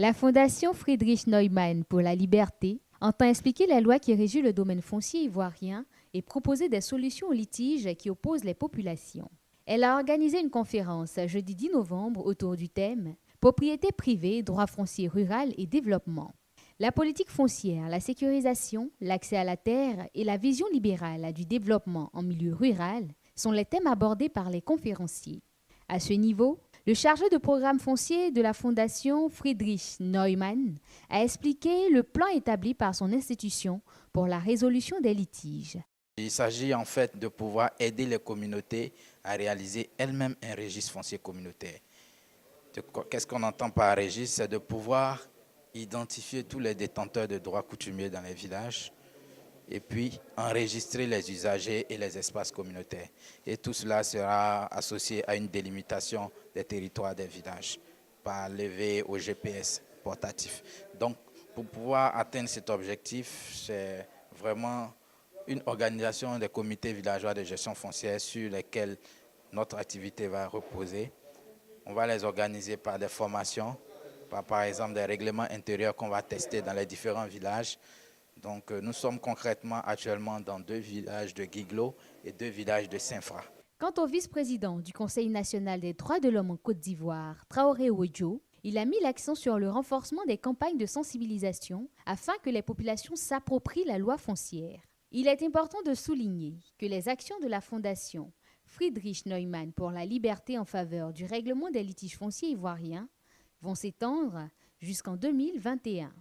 La Fondation Friedrich Neumann pour la liberté entend expliquer la loi qui régit le domaine foncier ivoirien et proposer des solutions aux litiges qui opposent les populations. Elle a organisé une conférence jeudi 10 novembre autour du thème « Propriété privée, droit foncier rural et développement ». La politique foncière, la sécurisation, l'accès à la terre et la vision libérale du développement en milieu rural sont les thèmes abordés par les conférenciers. À ce niveau, le chargé de programme foncier de la Fondation Friedrich Neumann a expliqué le plan établi par son institution pour la résolution des litiges. Il s'agit en fait de pouvoir aider les communautés à réaliser elles-mêmes un registre foncier communautaire. Qu'est-ce qu'on entend par registre? C'est de pouvoir identifier tous les détenteurs de droits coutumiers dans les villages et puis enregistrer les usagers et les espaces communautaires. Et tout cela sera associé à une délimitation des territoires des villages par levé au GPS portatif. Donc, pour pouvoir atteindre cet objectif, c'est vraiment une organisation des comités villageois de gestion foncière sur lesquels notre activité va reposer. On va les organiser par des formations, par exemple des règlements intérieurs qu'on va tester dans les différents villages. Donc nous sommes concrètement actuellement dans 2 villages de Guiglo et 2 villages de Saint-Fra. Quant au vice-président du Conseil national des droits de l'homme en Côte d'Ivoire, Traoré Ojo, il a mis l'accent sur le renforcement des campagnes de sensibilisation afin que les populations s'approprient la loi foncière. Il est important de souligner que les actions de la Fondation Friedrich Neumann pour la liberté en faveur du règlement des litiges fonciers ivoiriens vont s'étendre jusqu'en 2021.